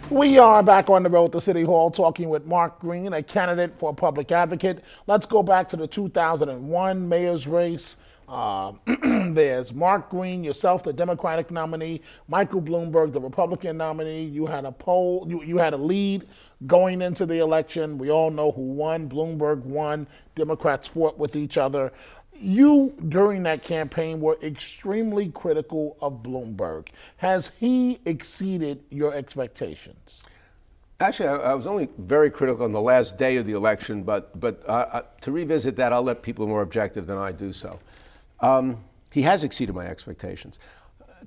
We are back on the road to City Hall talking with Mark Green, a candidate for public advocate. Let's go back to the 2001 mayor's race. There's Mark Green, yourself, the Democratic nominee, Michael Bloomberg, the Republican nominee. You had a poll, you had a lead going into the election. We all know who won. Bloomberg won. Democrats fought with each other. You, during that campaign, were extremely critical of Bloomberg. Has he exceeded your expectations? Actually, I was only very critical on the last day of the election, but to revisit that, I'll let people more objective than I do so. He has exceeded my expectations.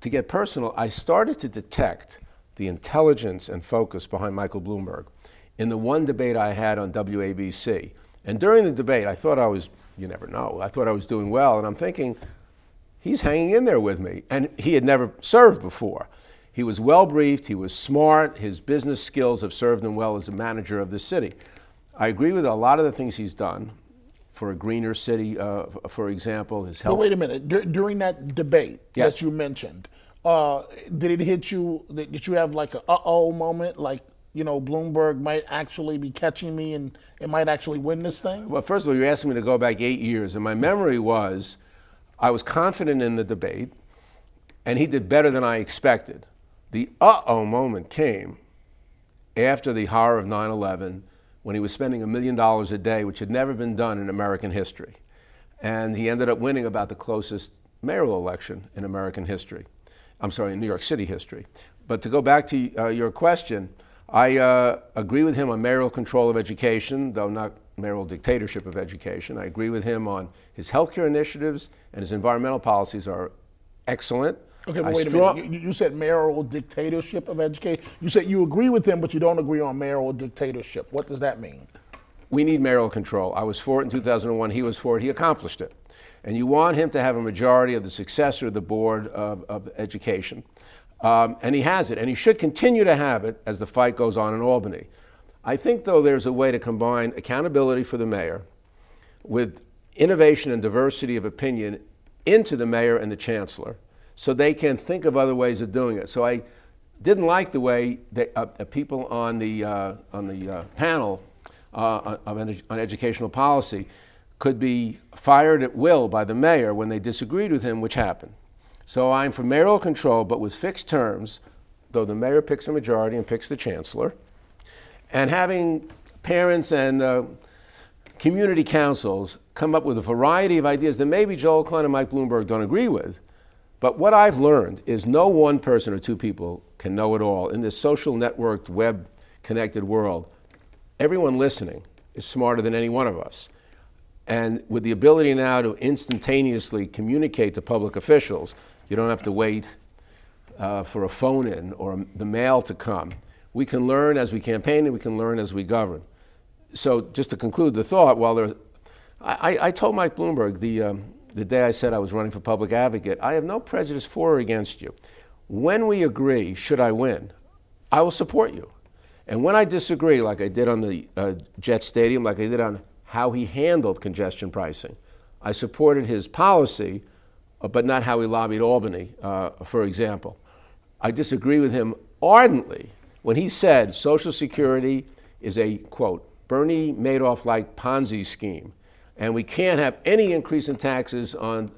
To get personal, I started to detect the intelligence and focus behind Michael Bloomberg in the one debate I had on WABC. And during the debate, I thought I was, you never know, I thought I was doing well, and I'm thinking, he's hanging in there with me. And he had never served before. He was well briefed, he was smart, his business skills have served him well as a manager of the city. I agree with a lot of the things he's done for a greener city, for example, his health. But wait a minute, during that debate Yes. that you mentioned, did it hit you, did you have like a uh-oh moment, like, you know, Bloomberg might actually be catching me and it might actually win this thing? Well, first of all, you're asking me to go back 8 years, and my memory was I was confident in the debate, and he did better than I expected. The uh-oh moment came after the horror of 9/11, when he was spending $1 million a day, which had never been done in American history. And he ended up winning about the closest mayoral election in American history. I'm sorry, in New York City history. But to go back to your question, I agree with him on mayoral control of education, though not mayoral dictatorship of education. I agree with him on his healthcare initiatives, and his environmental policies are excellent. Okay, but wait a minute. You said mayoral dictatorship of education. You said you agree with him, but you don't agree on mayoral dictatorship. What does that mean? We need mayoral control. I was for it in 2001. He was for it. He accomplished it. And you want him to have a majority of the successor of the Board of Education. And he has it. And he should continue to have it as the fight goes on in Albany. I think, though, there's a way to combine accountability for the mayor with innovation and diversity of opinion into the mayor and the chancellor, so they can think of other ways of doing it. So I didn't like the way that people on the panel on educational policy could be fired at will by the mayor when they disagreed with him, which happened. So I'm for mayoral control, but with fixed terms, though the mayor picks a majority and picks the chancellor, and having parents and community councils come up with a variety of ideas that maybe Joel Klein and Mike Bloomberg don't agree with. But what I've learned is no one person or two people can know it all. In this social networked, web-connected world, everyone listening is smarter than any one of us. And with the ability now to instantaneously communicate to public officials, you don't have to wait for a phone-in or the mail to come. We can learn as we campaign, and we can learn as we govern. So just to conclude the thought, I told Mike Bloomberg the day I said I was running for public advocate, I have no prejudice for or against you. When we agree, should I win, I will support you. And when I disagree, like I did on the Jet Stadium, like I did on how he handled congestion pricing, I supported his policy, but not how he lobbied Albany, for example. I disagree with him ardently when he said Social Security is a, quote, Bernie Madoff-like Ponzi scheme, and we can't have any increase in taxes on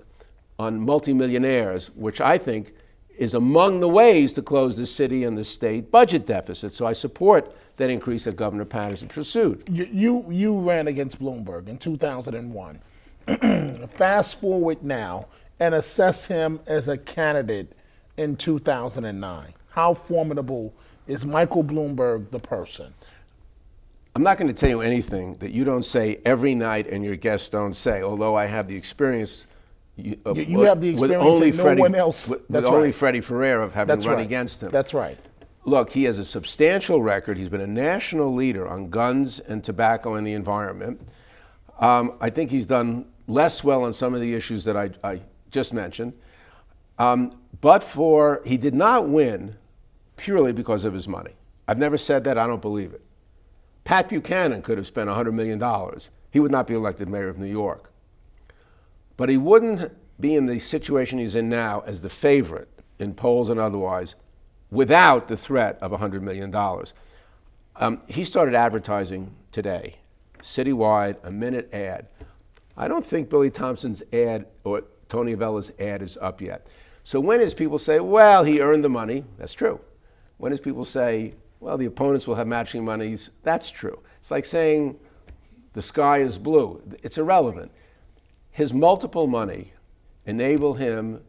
multimillionaires, which I think is among the ways to close the city and the state budget deficit. So I support that increase that Governor Patterson pursued. You ran against Bloomberg in 2001. Fast forward now and assess him as a candidate in 2009. How formidable is Michael Bloomberg, the person? I'm not going to tell you anything that you don't say every night and your guests don't say, although I have the experience. You have the experience that no one else. With only Freddie Ferrer of having run against him. That's right. Look, he has a substantial record. He's been a national leader on guns and tobacco and the environment. I think he's done less well on some of the issues that I just mentioned. He did not win purely because of his money. I've never said that. I don't believe it. Pat Buchanan could have spent $100 million. He would not be elected mayor of New York. But he wouldn't be in the situation he's in now as the favorite in polls and otherwise without the threat of $100 million. He started advertising today, citywide, a minute ad. I don't think Billy Thompson's ad or Tony Avella's ad is up yet. So when his people say, well, he earned the money, that's true. When his people say, well, the opponents will have matching monies, that's true. It's like saying the sky is blue. It's irrelevant. His multiple money enable him.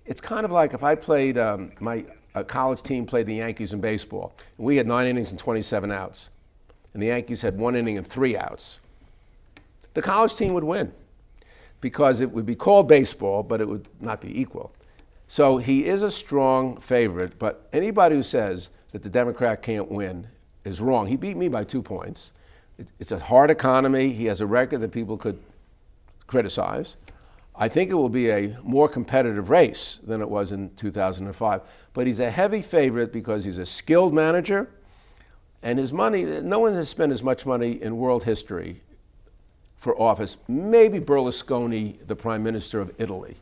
It's kind of like if I played, my college team played the Yankees in baseball. And we had 9 innings and 27 outs. And the Yankees had 1 inning and 3 outs. The college team would win because it would be called baseball, but it would not be equal. So he is a strong favorite, but anybody who says that the Democrat can't win is wrong. He beat me by 2 points. It's a hard economy. He has a record that people could criticize. I think it will be a more competitive race than it was in 2005. But he's a heavy favorite because he's a skilled manager, and his money, no one has spent as much money in world history for office. Maybe Berlusconi, the Prime Minister of Italy.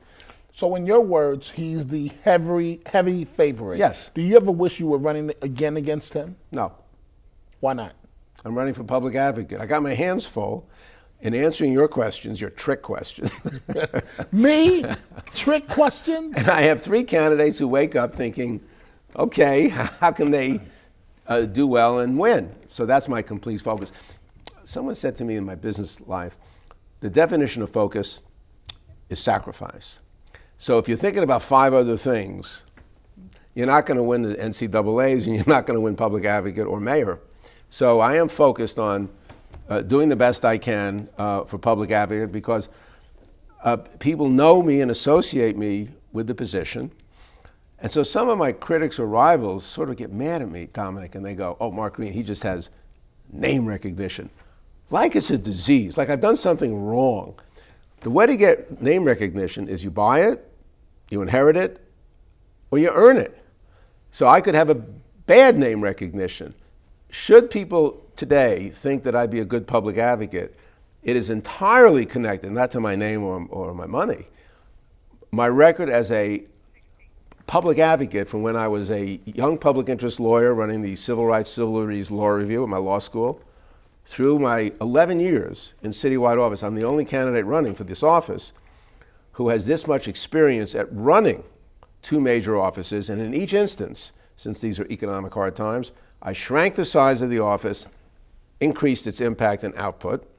So in your words, he's the heavy favorite. Yes. Do you ever wish you were running again against him? No. Why not? I'm running for public advocate. I got my hands full in answering your questions, your trick questions. Me? Trick questions? And I have 3 candidates who wake up thinking, okay, how can they do well and win? So that's my complete focus. Someone said to me in my business life, the definition of focus is sacrifice. So if you're thinking about 5 other things, you're not going to win the NCAAs and you're not going to win public advocate or mayor. So I am focused on doing the best I can for public advocate because people know me and associate me with the position. And so some of my critics or rivals sort of get mad at me, Dominic, and they go, oh, Mark Green, he just has name recognition. Like it's a disease, like I've done something wrong. The way to get name recognition is you buy it, you inherit it, or you earn it. So I could have a bad name recognition. Should people today think that I'd be a good public advocate, it is entirely connected, not to my name or my money. My record as a public advocate from when I was a young public interest lawyer running the Civil Rights, Civil Liberties Law Review at my law school, through my 11 years in citywide office, I'm the only candidate running for this office who has this much experience at running 2 major offices. And in each instance, since these are economic hard times, I shrank the size of the office, increased its impact and output,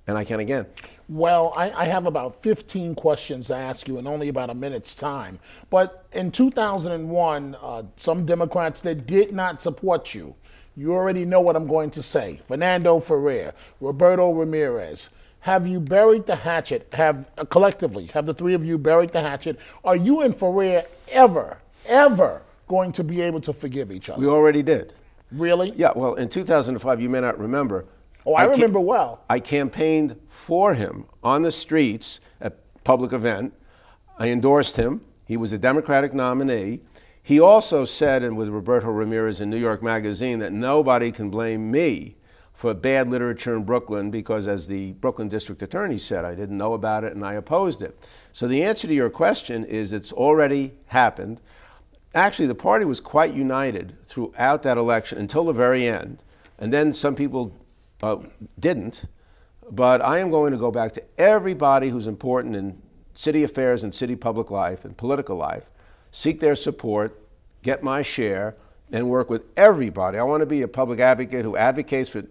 and I can again. Well, I have about 15 questions to ask you in only about a minute's time. But in 2001, some Democrats that did not support you, you already know what I'm going to say. Fernando Ferrer, Roberto Ramirez. Have you buried the hatchet? Collectively, have the 3 of you buried the hatchet? Are you and Ferrer ever going to be able to forgive each other? We already did. Really? Yeah, well, in 2005, you may not remember. Oh, I remember well. I campaigned for him on the streets at a public event. I endorsed him. He was a Democratic nominee. He also said, and with Roberto Ramirez in New York Magazine, that nobody can blame me for bad literature in Brooklyn because, as the Brooklyn District Attorney said, I didn't know about it and I opposed it. So the answer to your question is it's already happened. Actually, the party was quite united throughout that election until the very end. And then some people didn't. But I am going to go back to everybody who's important in city affairs and city public life and political life, seek their support, get my share, and work with everybody. I want to be a public advocate who advocates for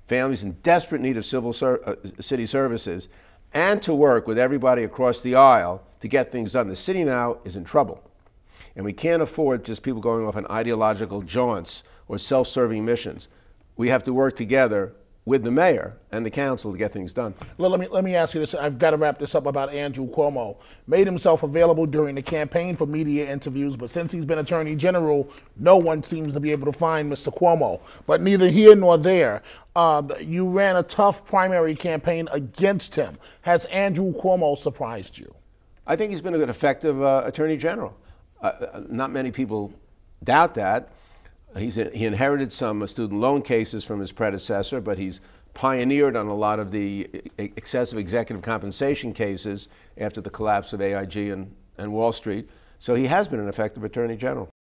families in desperate need of city services, and to work with everybody across the aisle to get things done. The city now is in trouble, and we can't afford just people going off on ideological jaunts or self-serving missions. We have to work together with the mayor and the council to get things done. Well, let me ask you this. I've got to wrap this up about Andrew Cuomo. Made himself available during the campaign for media interviews, but since he's been Attorney General, no one seems to be able to find Mr. Cuomo. But neither here nor there. You ran a tough primary campaign against him. Has Andrew Cuomo surprised you? I think he's been a good, effective Attorney General. Not many people doubt that. He inherited some student loan cases from his predecessor, but he's pioneered on a lot of the excessive executive compensation cases after the collapse of AIG and Wall Street. So he has been an effective Attorney General.